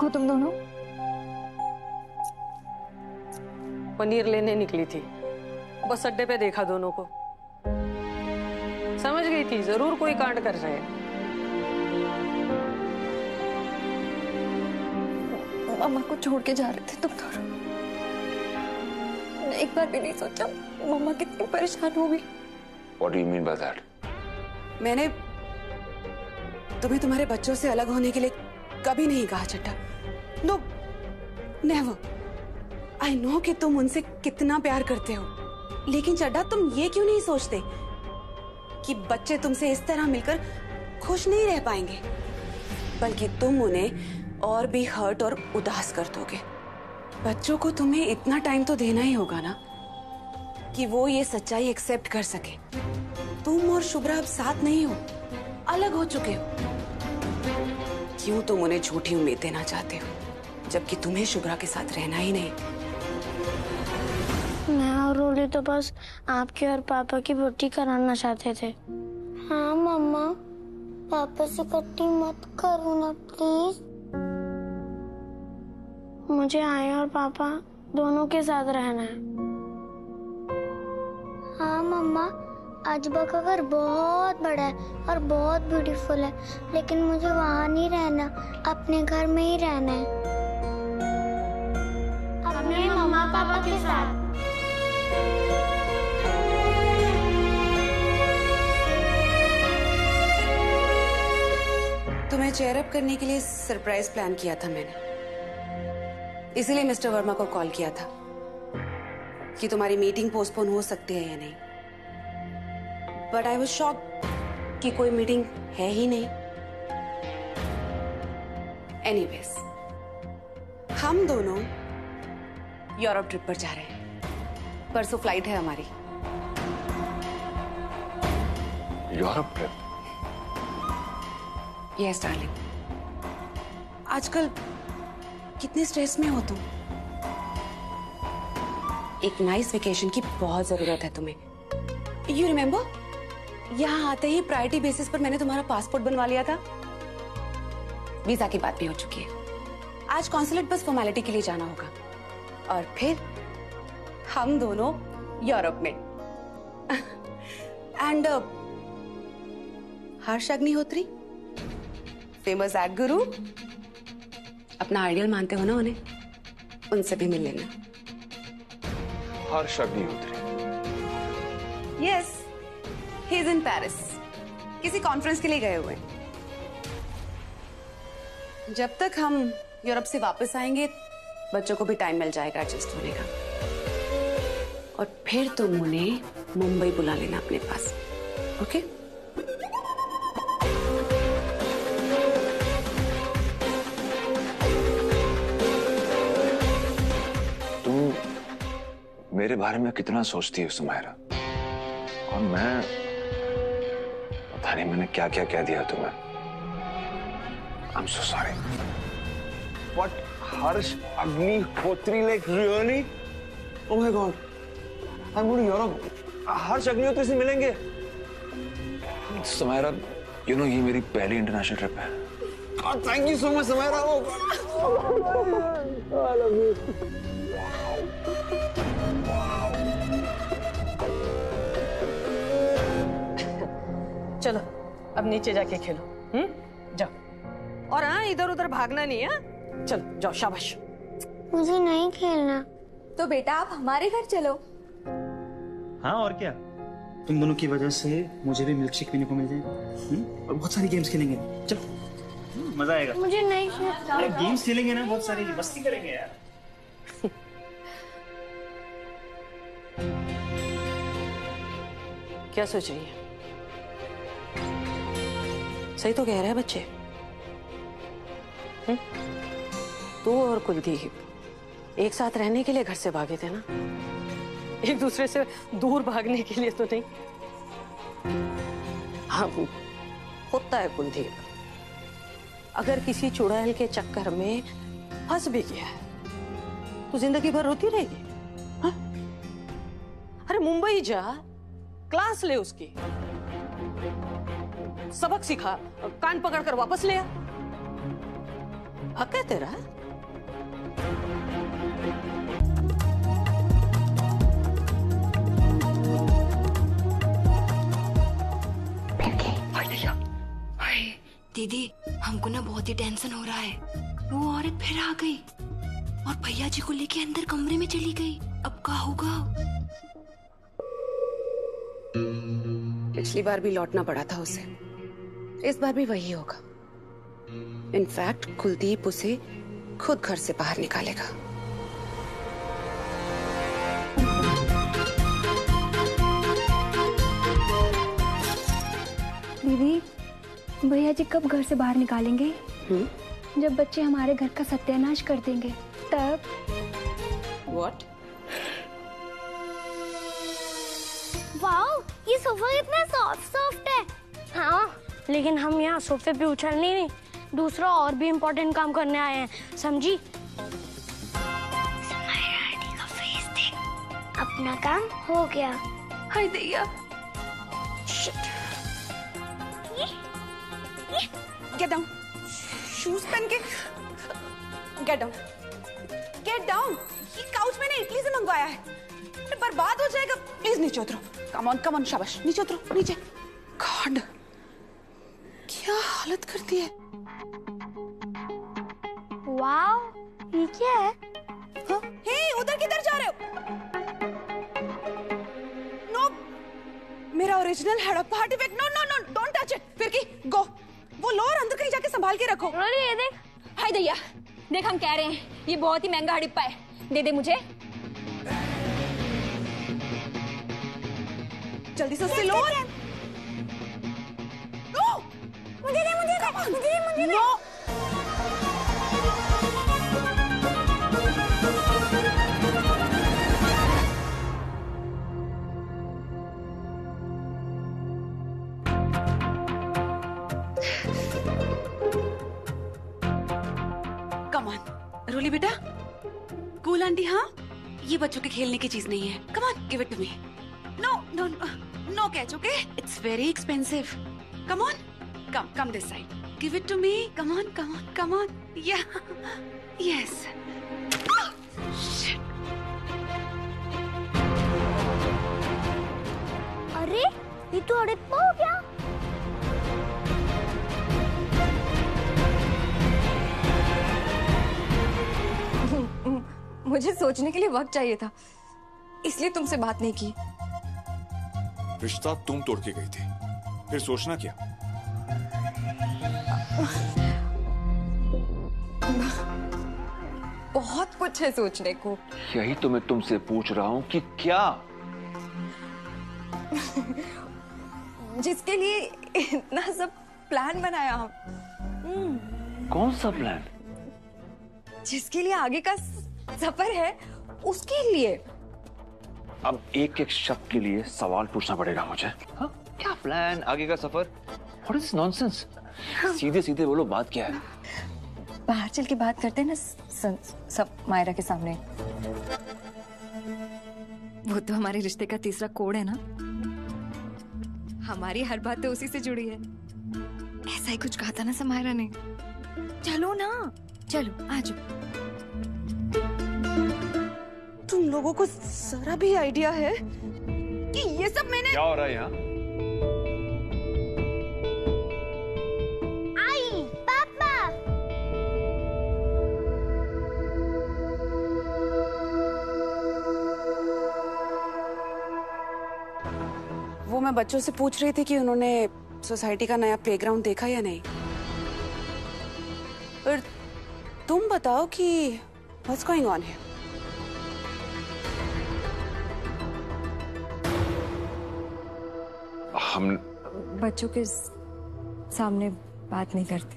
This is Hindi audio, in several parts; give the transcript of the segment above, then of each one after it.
ठीक हो तुम दोनों? पनीर लेने निकली थी, बस अड्डे पे देखा दोनों को, समझ गई थी जरूर कोई कांड कर रहे हैं। मम्मा को छोड़ के जा रहे थे तुम दोनों। मैं एक बार भी नहीं सोचा मम्मा कितनी परेशान होगी। What do you mean by that? मैंने तुम्हें तुम्हारे बच्चों से अलग होने के लिए कभी नहीं कहा Chadha. No, never. I know कि तुम उनसे कितना प्यार करते हो, लेकिन चड्ढा तुम ये क्यों नहीं सोचते कि बच्चे तुमसे इस तरह मिलकर खुश नहीं रह पाएंगे, बल्कि तुम उन्हें और भी हर्ट और उदास कर दोगे। बच्चों को तुम्हें इतना टाइम तो देना ही होगा ना कि वो ये सच्चाई एक्सेप्ट कर सके। तुम और शुभ्रा अब साथ नहीं हो, अलग हो चुके हो। क्यों तुम उन्हें झूठी उम्मीद देना चाहते हो, जबकि तुम्हें शुभ्रा के साथ रहना ही नहीं। मैं और रोली तो बस आपके और पापा की बट्टी कराना चाहते थे। हाँ मम्मा, पापा से कट्टी मत करो ना प्लीज। मुझे आया और पापा दोनों के साथ रहना है। हाँ मम्मा, अजबा का घर बहुत बड़ा है और बहुत ब्यूटीफुल है, लेकिन मुझे वहाँ नहीं रहना, अपने घर में ही रहना है, अपने मम्मा पापा के साथ। तुम्हें चेयर अप करने के लिए सरप्राइज प्लान किया था मैंने, इसीलिए मिस्टर वर्मा को कॉल किया था कि तुम्हारी मीटिंग पोस्टपोन हो सकती है या नहीं। बट आई वाज शॉक्ड कि कोई मीटिंग है ही नहीं। एनीवेज, हम दोनों यूरोप ट्रिप पर जा रहे हैं। परसों फ्लाइट है हमारी। Europe trip? Yes darling. आजकल कितने स्ट्रेस में हो तुम। एक नाइस वेकेशन की बहुत जरूरत है तुम्हें। यू रिमेम्बर, यहाँ आते ही प्रायोरिटी बेसिस पर मैंने तुम्हारा पासपोर्ट बनवा लिया था। वीजा की बात भी हो चुकी है। आज कॉन्सुलेट बस फॉर्मेलिटी के लिए जाना होगा और फिर हम दोनों यूरोप में। And Harsh Agnihotri, famous ad guru, अपना आइडियल मानते हो ना उन्हें, उनसे भी मिल लेना। Harsh Agnihotri? Yes, he is in Paris, किसी कॉन्फ्रेंस के लिए गए हुए। जब तक हम यूरोप से वापस आएंगे, बच्चों को भी टाइम मिल जाएगा एडजस्ट होने का, और फिर तुम उन्हें मुंबई बुला लेना अपने पास। ओके? मेरे बारे में कितना सोचती है सुमायरा, और मैं पता नहीं मैंने क्या क्या कह दिया तुम्हें। I'm so sorry. What? Harsh Agnihotri, like really? Oh my God! I'm going to Europe. हर्ष अग्निहोत्री से मिलेंगे? सुमायरा, you know ये मेरी पहली इंटरनेशनल ट्रिप है। Oh, thank you so much, Sumaira. I love you. चलो अब नीचे जाके खेलो। जाओ, और हाँ इधर उधर भागना नहीं है। चलो जाओ, शाबाश। मुझे नहीं खेलना। तो बेटा आप हमारे घर चलो। हाँ और क्या, तुम दोनों की वजह से मुझे भी मिल्क शेक पीने को मिल जाए, और बहुत सारी गेम्स खेलेंगे। चलो, मजा आएगा। मुझे नहीं खेलना। अरे गेम्स खेलेंगे ना, बहुत सारी मस्ती करेंगे यार। क्या सोच रही है? सही तो कह रहे हैं बच्चे। तू और कुलदीप एक साथ रहने के लिए घर से भागे थे ना, एक दूसरे से दूर भागने के लिए तो नहीं। हाँ, होता है कुलदीप, अगर किसी चुड़ैल के चक्कर में फंस भी गया है तो जिंदगी भर रोती रहेगी। हाँ? अरे मुंबई जा, क्लास ले उसकी, सबक सिखा, कान पकड़ कर वापस ले आ। हक है तेरा। दीदी, हमको ना बहुत ही टेंशन हो रहा है। वो औरत फिर आ गई और भैया जी को लेके अंदर कमरे में चली गई। अब क्या होगा? पिछली बार भी लौटना पड़ा था उसे, इस बार भी वही होगा। इनफैक्ट कुलदीप उसे खुद घर से बाहर निकालेगा। दीदी, भैया जी कब घर से बाहर निकालेंगे? जब बच्चे हमारे घर का सत्यानाश कर देंगे तब। What? वाओ, ये सोफा कितना सॉफ्ट है। हाँ, लेकिन हम यहाँ सोफे पे उछलने नहीं, दूसरा और भी इम्पोर्टेंट काम करने आए हैं, समझी? का फेस देख। अपना काम हो गया। हाय दैया। Get down. शूज पहन के Get down. Get down. ये काउच मैंने इटली से मंगवाया है, बर्बाद हो जाएगा। प्लीज नीचे उतरो। कम ऑन, शाबाश। नीचे उतरो, नीचे। गॉड, क्या हालत करती है। वाओ, ये क्या है? हे, उधर किधर जा रहे हो? नो, मेरा original head of party bag. No, don't touch it. फिर की गो, वो लो और अंदर कहीं जाके संभाल के रखो। ये देख। हाय दैया, देख हम कह रहे हैं ये बहुत ही महंगा हड़प्पा है, दे दे मुझे। जल्दी से उससे लो। मुझे दे। नो। कम ऑन, रोली बेटा। Cool aunty. हाँ, ये बच्चों के खेलने की चीज नहीं है। Come on, give it to me. No catch, okay? It's very expensive. Come on. Come this side. Give it to me. Come on. Yeah. Yes. Shit. अरे, ये तो हड़प्पा हो गया। मुझे सोचने के लिए वक्त चाहिए था, इसलिए तुमसे बात नहीं की। रिश्ता तुम तोड़ के गई थी, फिर सोचना क्या? बहुत कुछ है सोचने को। यही तो मैं तुमसे पूछ रहा हूँ कि क्या? जिसके लिए इतना सब प्लान बनाया हम। कौन सा प्लान? जिसके लिए आगे का सफर है, उसके लिए। अब एक एक शब्द के लिए सवाल पूछना पड़ेगा मुझे। हाँ? क्या प्लान, आगे का सफर? What is nonsense? सीधे सीधे बोलो, बात क्या है? बाहर चल के बात करते हैं ना सब मायरा के सामने। वो तो हमारे रिश्ते का तीसरा कोड है ना। हमारी हर बात तो उसी से जुड़ी है। ऐसा ही कुछ कहा था ना समायरा ने। चलो ना, चलो आज। तुम लोगों को जरा भी आइडिया है कि ये सब मैंने। क्या हो रहा है यहाँ? आई, पापा। वो मैं बच्चों से पूछ रही थी कि उन्होंने सोसाइटी का नया प्लेग्राउंड देखा या नहीं। और तुम बताओ कि व्हाट्स गोइंग ऑन हियर? हम बच्चों के सामने बात नहीं करते।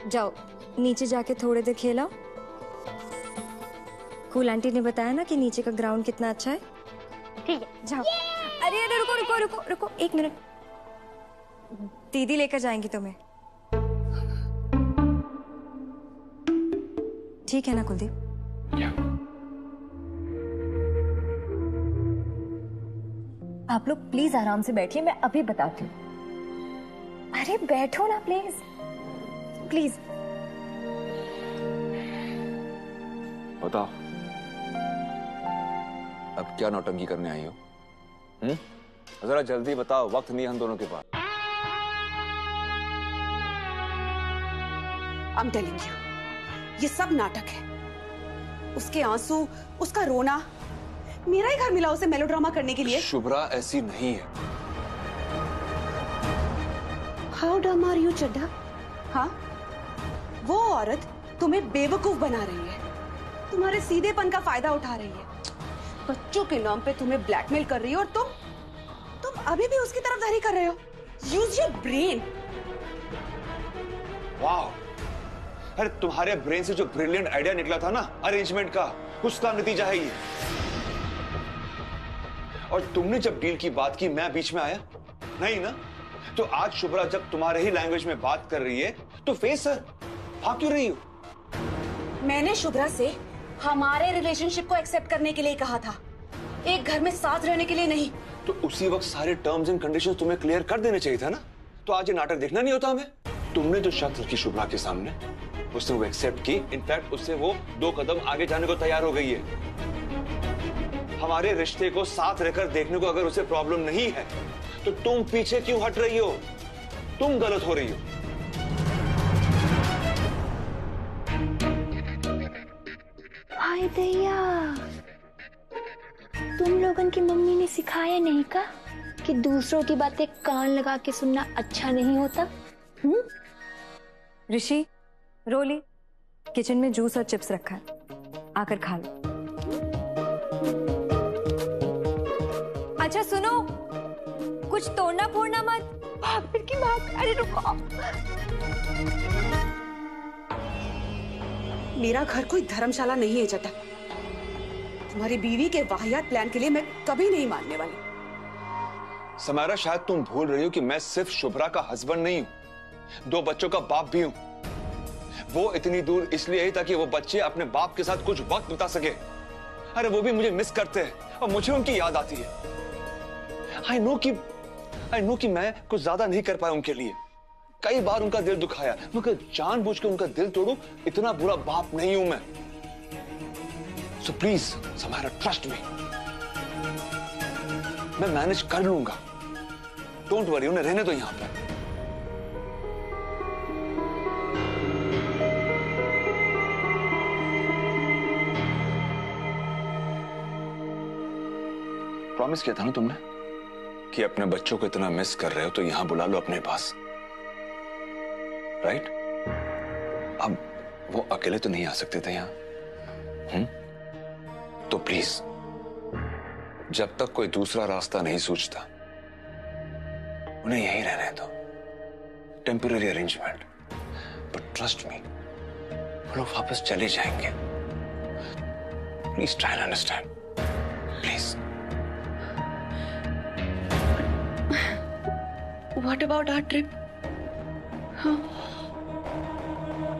जाओ नीचे जाके थोड़ी देर खेलो। कूल आंटी ने बताया ना कि नीचे का ग्राउंड कितना अच्छा है। ठीक है, जाओ। अरे अरे रुको रुको रुको रुको, एक मिनट। दीदी लेकर जाएंगी तुम्हें। ठीक है ना कुलदीप? आप लोग प्लीज आराम से बैठिए, मैं अभी बताती हूँ। अरे बैठो ना प्लीज प्लीज। बताओ अब क्या नौटंकी करने आई हो? जरा जल्दी बताओ, वक्त नहीं हम दोनों के पास। I'm telling you, ये सब नाटक है। उसके आंसू, उसका रोना, मेरा ही घर मिला उसे मेलोड्रामा करने के लिए। शुभ्रा ऐसी नहीं है। How dumb are you, Chadha? हाँ? वो औरत तुम्हें बेवकूफ बना रही है, तुम्हारे सीधेपन का फायदा उठा रही है, बच्चों के नाम पे तुम्हें ब्लैकमेल कर रही है, और तुम अभी भी उसकी तरफदारी कर रहे हो। Use your brain. वाह, अरे तुम्हारे ब्रेन से जो ब्रिलियंट आइडिया निकला था ना अरेंजमेंट का, उसका नतीजा है ये। और तुमने जब डील की बात की मैं बीच में आया नहीं ना? तो आज शुभ्रा जब तुम्हारे ही लैंग्वेज में बात कर रही है तो फेस सर भाग क्यों रही हो? मैंने शुभ्रा से हमारे रिलेशनशिप को एक्सेप्ट करने के लिए कहा था, एक घर में साथ रहने के लिए नहीं। तो उसी वक्त सारे टर्म्स एंड कंडीशंस तुम्हें क्लियर कर देने चाहिए था ना, तो आज ये नाटक देखना नहीं होता हमें। तुमने जो शर्त रखी शुभ्रा के सामने, उसने वो एक्सेप्ट की। इनफैक्ट उससे वो 2 कदम आगे जाने को तैयार हो गई है। हमारे रिश्ते को साथ रहकर देखने को अगर उसे प्रॉब्लम नहीं है तो तुम पीछे क्यों हट रही हो? तुम गलत हो रही हो। हाय दैया, तुम लोगन की मम्मी ने सिखाया नहीं का कि दूसरों की बातें कान लगा के सुनना अच्छा नहीं होता? ऋषि, रोली, किचन में जूस और चिप्स रखा है, आकर खा लो। अच्छा सुनो, कुछ तोड़ना फोड़ना मत। भाग फिर की भाग। अरे रुको, मेरा घर कोई धर्मशाला नहीं है चड्ढा। तुम्हारी बीवी के वाहियात प्लान के लिए मैं कभी नहीं मानने वाली। समारा, शायद तुम भूल रही हो कि मैं सिर्फ शुभ्रा का हस्बैंड नहीं हूं, 2 बच्चों का बाप भी हूं। वो इतनी दूर इसलिए आई ताकि वो बच्चे अपने बाप के साथ कुछ वक्त बिता सके। अरे वो भी मुझे मिस करते हैं और मुझे उनकी याद आती है। आई नो कि मैं कुछ ज्यादा नहीं कर पाया उनके लिए, कई बार उनका दिल दुखाया, मगर जानबूझ के उनका दिल तोड़ूं इतना बुरा बाप नहीं हूं मैं। So please Samara, trust me, मैं मैनेज कर लूंगा। डोंट वरी, उन्हें रहने दो यहां पर। प्रॉमिस किया था ना तुमने कि अपने बच्चों को इतना मिस कर रहे हो तो यहां बुला लो अपने पास, राइट? अब वो अकेले तो नहीं आ सकते थे यहां। तो प्लीज, जब तक कोई दूसरा रास्ता नहीं सूझता उन्हें यहीं रहने दो। Temporary arrangement, but trust me, वो लोग वापस चले जाएंगे। Please try and understand, please. What about our trip? हाँ,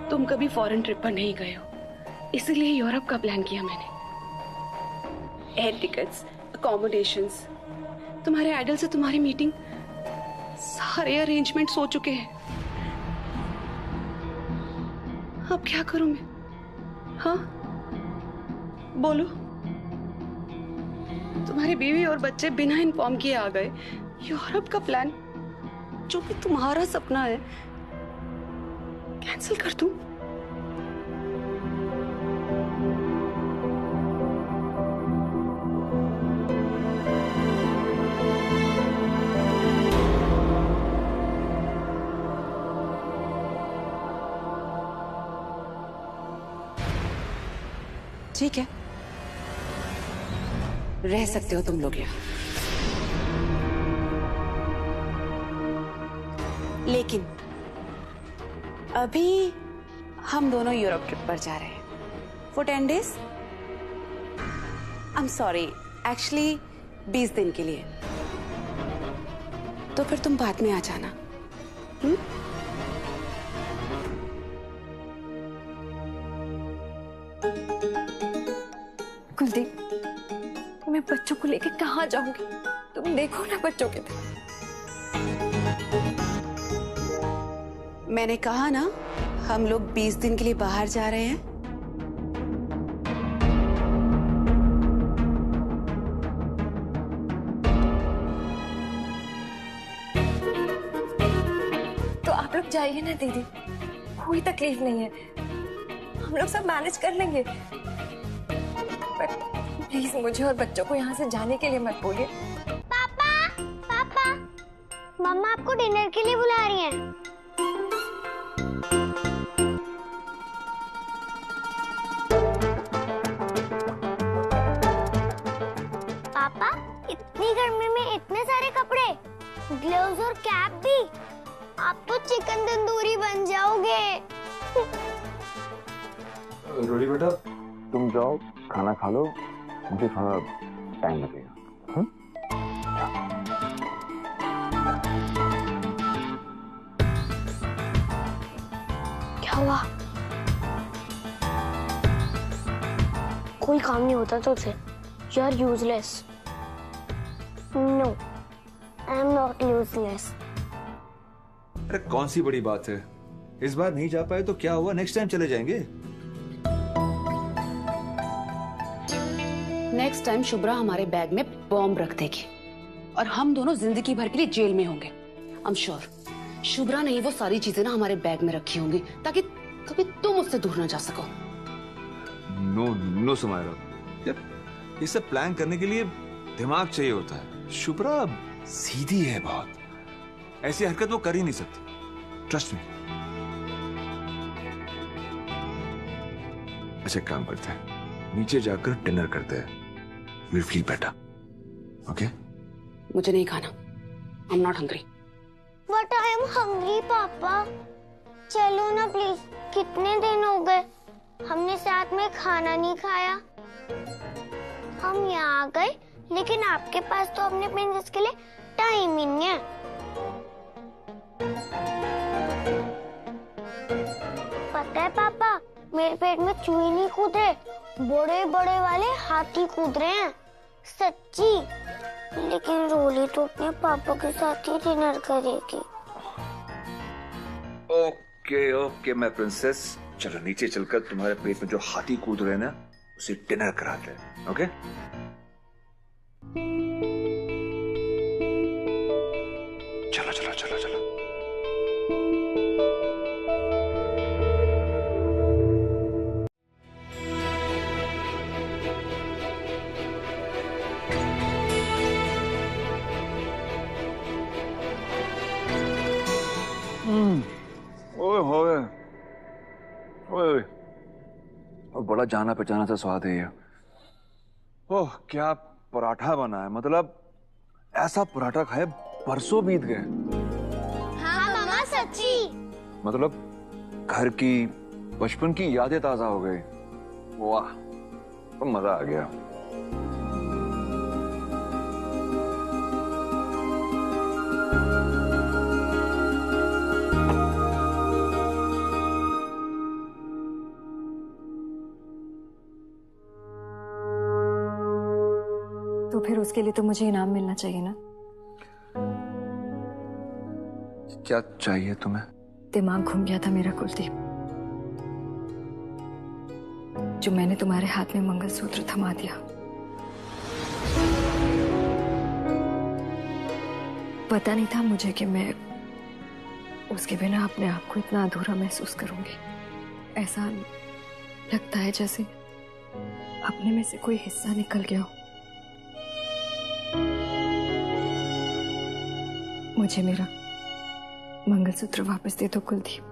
तुम कभी फॉरेन ट्रिप पर नहीं गए हो, इसीलिए यूरोप का प्लान किया मैंने। एयर टिकट्स, अकोमोडेशंस, तुम्हारे आइडल से तुम्हारी मीटिंग, सारे अरेंजमेंट्स हो चुके हैं। अब क्या करूं मैं? हाँ, बोलो। तुम्हारी बीवी और बच्चे बिना इन्फॉर्म किए आ गए। यूरोप का प्लान, जो कि तुम्हारा सपना है, कैंसिल कर दूं? ठीक है, रह सकते हो तुम लोग यहाँ, लेकिन अभी हम दोनों यूरोप ट्रिप पर जा रहे हैं for 10 days। I am sorry, actually 20 दिन के लिए। तो फिर तुम बाद में आ जाना। कुलदीप, मैं बच्चों को लेकर कहाँ जाऊंगी? तुम देखो ना बच्चों के तरफ। मैंने कहा ना, हम लोग 20 दिन के लिए बाहर जा रहे हैं। तो आप लोग जाइए ना दीदी, कोई तकलीफ नहीं है, हम लोग सब मैनेज कर लेंगे। पर प्लीज मुझे और बच्चों को यहाँ से जाने के लिए मत बोलिए। पापा, पापा, मम्मा आपको डिनर के लिए बुला रही हैं। पापा, इतनी गर्मी में इतने सारे कपड़े, ग्लव्स और कैप भी, आप तो चिकन तंदूरी बन जाओगे। रोली बेटा, तुम जाओ खाना खा लो, मुझे थोड़ा टाइम लगेगा। क्या हुआ? कोई काम नहीं होता तुझसे। You are useless. No, I am not useless. अरे कौन सी बड़ी बात है, इस बार नहीं जा पाए तो क्या हुआ, नेक्स्ट टाइम चले जाएंगे। नेक्स्ट टाइम शुभ्रा हमारे बैग में बॉम्ब रख देगी और हम दोनों जिंदगी भर के लिए जेल में होंगे। आई एम श्योर शुभ्रा ने ही वो सारी चीजें ना हमारे बैग में रखी होंगी ताकि कभी तुम उससे दूर ना जा सको। नो नो समायरा, ये सब प्लान करने के लिए दिमाग चाहिए होता है। शुभ्रा सीधी है बहुत, ऐसी हरकत वो कर ही नहीं सकती, ट्रस्ट मी। अच्छा काम करते हैं, नीचे जाकर डिनर करते हैं, विल फील बेटर, ओके? मुझे नहीं खाना, आई am not hungry. But I am hungry पापा। चलो ना प्लीज, कितने दिन हो गए हमने साथ में खाना नहीं खाया। हम यहाँ आ गए लेकिन आपके पास तो अपने प्रिंसेस के लिए टाइम ही नहीं है। पता है पापा, मेरे पेट में चूहे नहीं कूद रहे, बड़े बड़े वाले हाथी कूद रहे हैं, सच्ची। लेकिन रोली तो अपने पापा के साथ ही डिनर करेगी। ओके ओके मैं प्रिंसेस, चलो नीचे चलकर तुम्हारे पेट में जो हाथी कूद रहे हैं ना, उसे डिनर कराते हैं, ओके? चलो चलो चलो चलो। ओए होए ओए, और बड़ा जाना पहचाना सा स्वाद है ये। ओह क्या पराठा बना है, मतलब ऐसा पराठा खाए परसों बीत गए। हाँ मामा सच्ची। मतलब घर की बचपन की यादें ताजा हो गई। वाह, तो मजा आ गया। तो फिर उसके लिए तो मुझे इनाम मिलना चाहिए ना। क्या चाहिए तुम्हें? दिमाग घूम गया था मेरा कुलदीप, जो मैंने तुम्हारे हाथ में मंगलसूत्र थमा दिया। पता नहीं था मुझे कि मैं उसके बिना अपने आप को इतना अधूरा महसूस करूंगी। ऐसा लगता है जैसे अपने में से कोई हिस्सा निकल गया हो। मुझे मेरा मंगलसूत्र वापस दे दो कुलदीप।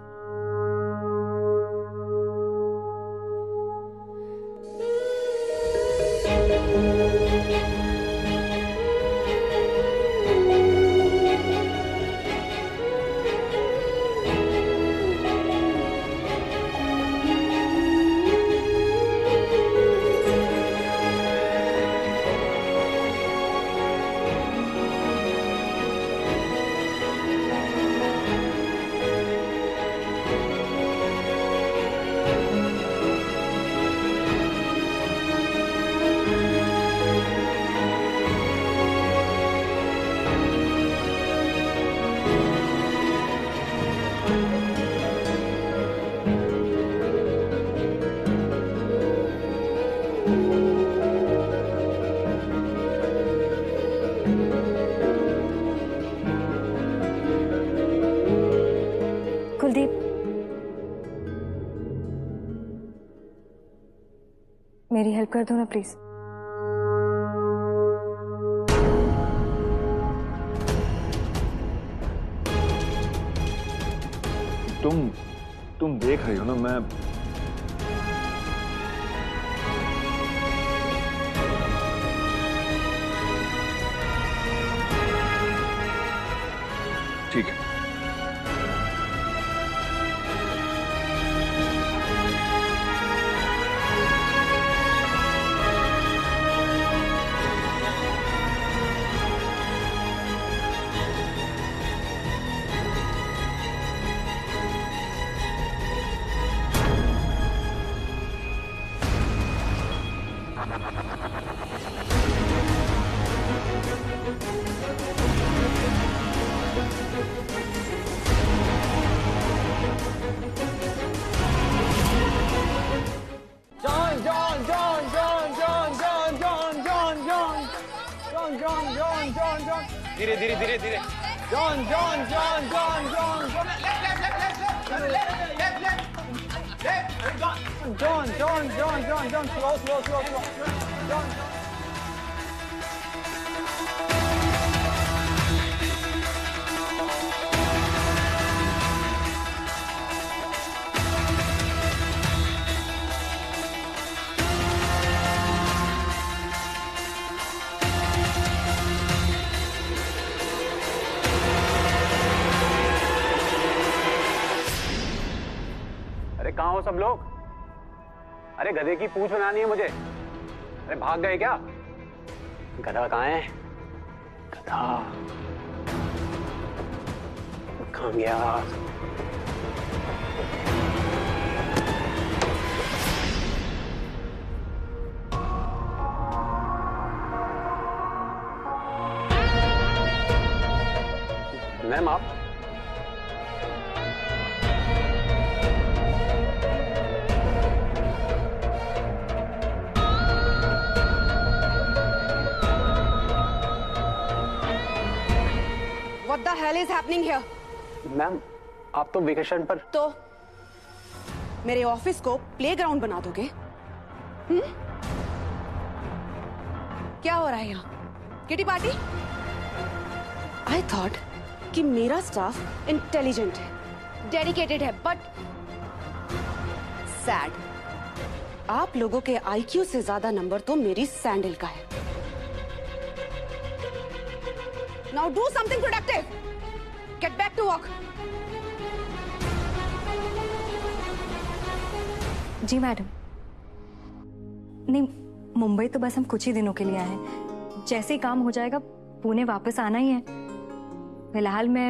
हेल्प कर दो ना प्लीज। तुम देख रही हो ना, मैं ठीक है। धीरे धीरे धीरे धीरे। John John John John John John John John John John John slow slow slow slow John. कहाँ हो सब लोग? अरे गधे की पूंछ बनानी है मुझे। अरे भाग गए क्या? गधा कहाँ है? गधा कहाँ गया? मैम आप What the hell is happening here? Ma'am आप तो वेकेशन पर। तो मेरे ऑफिस को प्लेग्राउंड बना दोगे? क्या हो रहा है यहाँ? Kitty party? आई थॉट कि मेरा स्टाफ इंटेलिजेंट है, डेडिकेटेड है, बट सैड। आप लोगों के आईक्यू से ज्यादा नंबर तो मेरी सैंडल का है। Now do something productive. Get back to work. जी मैडम। नहीं, मुंबई तो बस हम कुछ ही दिनों के लिए आए हैं। जैसे ही काम हो जाएगा पुणे वापस आना ही है। फिलहाल मैं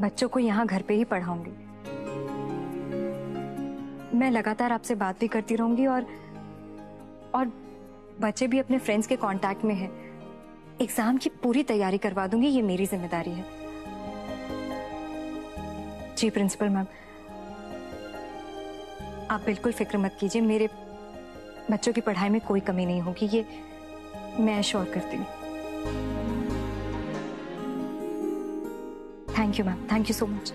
बच्चों को यहाँ घर पे ही पढ़ाऊंगी। मैं लगातार आपसे बात भी करती रहूंगी और बच्चे भी अपने फ्रेंड्स के कांटेक्ट में हैं। एग्जाम की पूरी तैयारी करवा दूंगी, ये मेरी जिम्मेदारी है। जी प्रिंसिपल मैम, आप बिल्कुल फिक्र मत कीजिए, मेरे बच्चों की पढ़ाई में कोई कमी नहीं होगी, ये मैं एश्योर करती हूँ। Thank you ma'am, thank you so much.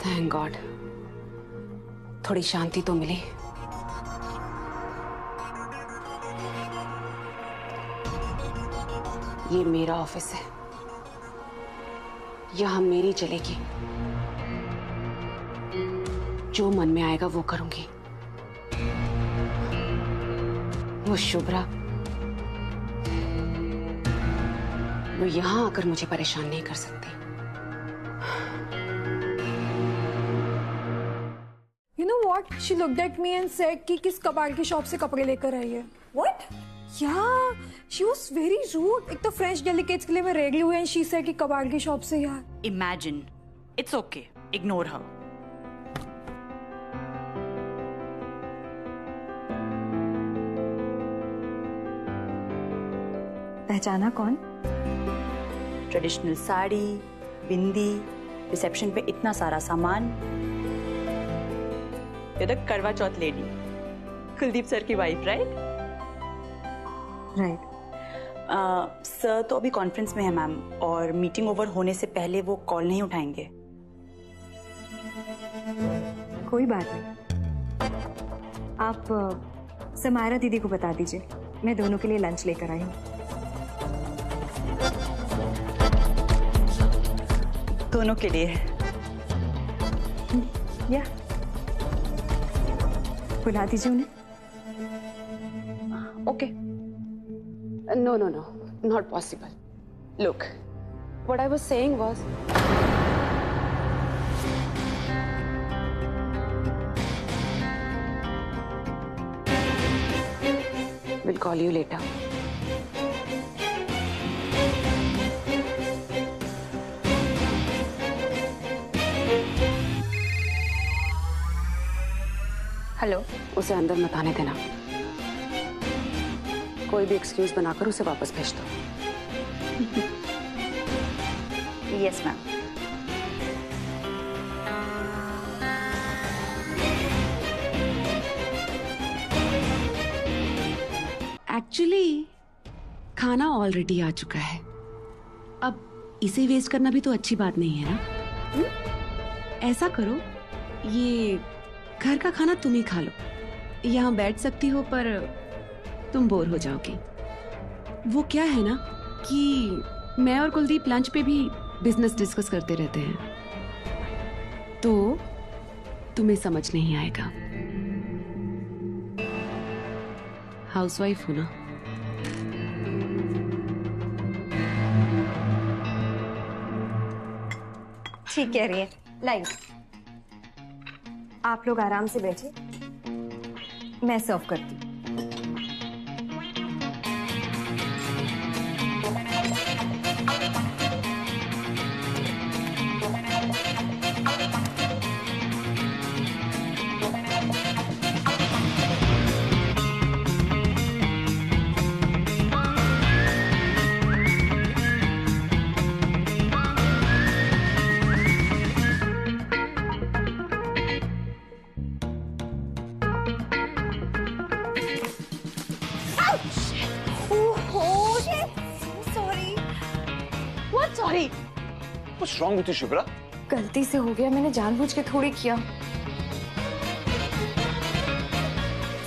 Thank God, थोड़ी शांति तो मिली। ये मेरा ऑफिस है, यहां मेरी चलेगी। जो मन में आएगा वो करूंगी। वो शुभ्रा, वो यहां आकर मुझे परेशान नहीं कर सकती। You know what? She looked at me and said कि किस कबाड़ की शॉप से कपड़े लेकर आई है। What? Yeah, she was very rude. एक तो फ्रेंच डेलिकेट्स के लिए मैं रेडी हुई and she said कि कबाड़ की शॉप से यार। Imagine. It's okay. Ignore her. पहचाना कौन? ट्रेडिशनल साड़ी, बिंदी, रिसेप्शन पे इतना सारा सामान। You're the करवा चौथ लेडी, कुलदीप सर की वाइफ, राइट? राइट। सर तो अभी कॉन्फ्रेंस में है मैम, और मीटिंग ओवर होने से पहले वो कॉल नहीं उठाएंगे। कोई बात नहीं, आप समायरा दीदी को बता दीजिए, मैं दोनों के लिए लंच लेकर आई हूँ। दोनों के लिए? या बुला दीजिए उन्हें। Okay. No no no, not possible. Look, what I was saying was we'll call you later. Hello. उसे अंदर मत आने देना। कोई भी एक्सक्यूज बनाकर उसे वापस भेज दो। Yes ma'am. एक्चुअली खाना ऑलरेडी आ चुका है, अब इसे वेस्ट करना भी तो अच्छी बात नहीं है ना। ऐसा करो, ये घर का खाना तुम ही खा लो। यहाँ बैठ सकती हो पर तुम बोर हो जाओगी। वो क्या है ना कि मैं और कुलदीप लंच पे भी बिजनेस डिस्कस करते रहते हैं, तो तुम्हें समझ नहीं आएगा। हाउसवाइफ हो ना। ठीक कह रही है। लाइए, आप लोग आराम से बैठिए, मैं सर्व करती हूँ। Sorry. What's wrong with you, Shubhra? गलती से हो गया, मैंने जानबूझ के थोड़ी किया।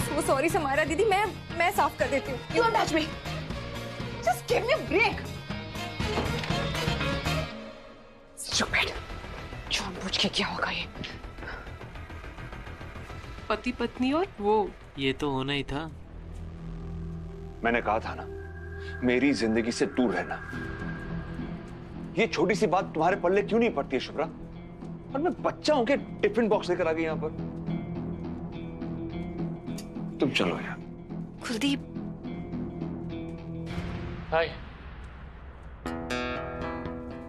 So sorry समायरा दीदी, मैं साफ कर देती हूँ। You don't touch me. Just give me a break. Stupid. जानबूझ के क्या होगा ये? पति पत्नी और वो, ये तो होना ही था। मैंने कहा था ना, मेरी जिंदगी से दूर रहना। ये छोटी सी बात तुम्हारे पल्ले क्यों नहीं पड़ती है शुभ्रा? और मैं बच्चा हूं के टिफिन बॉक्स लेकर आ गई यहां पर। तुम चलो यार। कुलदीप। हाय।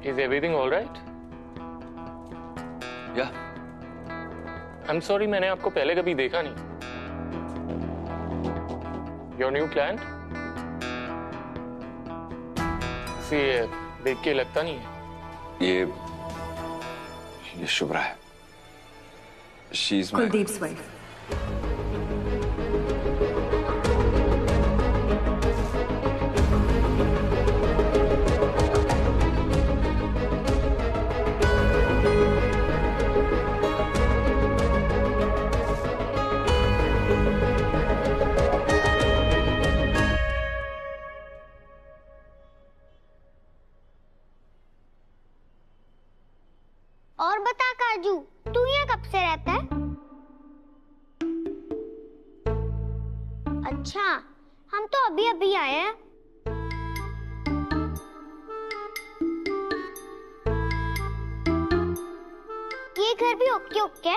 Is everything all right? Yeah. I'm sorry, मैंने आपको पहले कभी देखा नहीं। Your new client? See, देख के लगता नहीं है। ये शुभ्रा है। She's my कुलदीप्स wife. और बता काजू, तू यहाँ कब से रहता है? अच्छा, हम तो अभी अभी आए हैं। ये घर भी ओके ओके?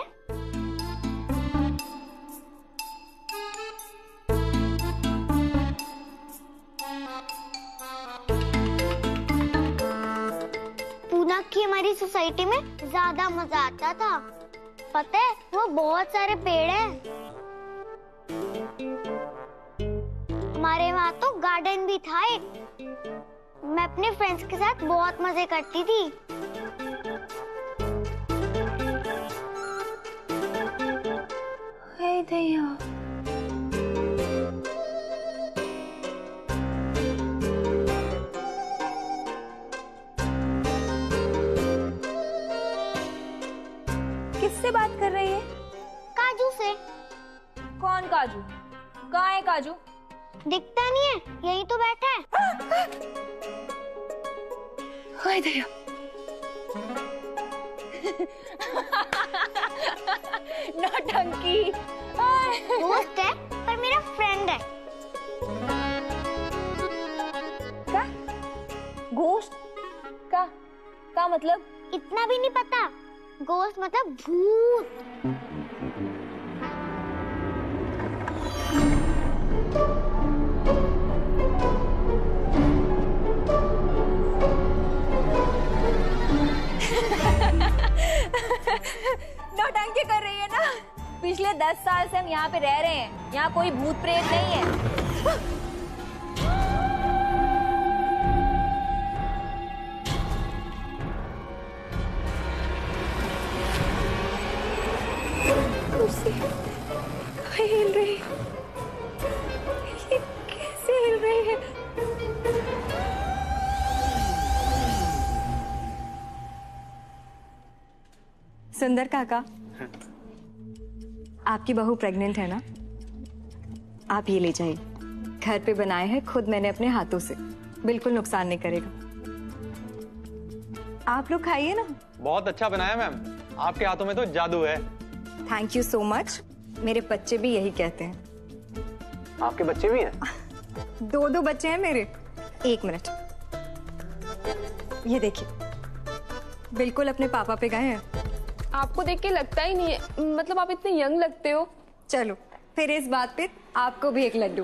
पूना की हमारी सोसाइटी में ज्यादा मजा आता था। पता है, वो बहुत सारे पेड़ हैं। हमारे वहाँ तो गार्डन भी था एक। मैं अपने फ्रेंड्स के साथ बहुत मजे करती थी। भैया। किससे बात कर रही है? काजू से। कौन काजू? कहाँ है काजू? दिखता नहीं है, यही तो बैठा है। हाय दया। नौटंकी। दोस्त है पर मेरा फ्रेंड है। क्या? घोस्ट? का मतलब? इतना भी नहीं पता। घोस्ट मतलब भूत। नौटंकी कर रही है ना? पिछले 10 साल से हम यहाँ पे रह रहे हैं, यहाँ कोई भूत प्रेत नहीं है। हिल रही है, ये कैसे हिल रही है? सुंदर काका, आपकी बहू प्रेग्नेंट है ना? आप ये ले जाइए, घर पे बनाए हैं खुद मैंने अपने हाथों से, बिल्कुल नुकसान नहीं करेगा। आप लोग खाइए ना। बहुत अच्छा बनाया मैम, आपके हाथों में तो जादू है। Thank you so much. मेरे बच्चे भी यही कहते हैं। आपके बच्चे भी हैं? 2 बच्चे हैं मेरे। 1 मिनट, ये देखिए, बिल्कुल अपने पापा पे गए हैं। आपको देख के लगता ही नहीं है, मतलब आप इतने यंग लगते हो। चलो फिर इस बात पे आपको भी एक लड्डू।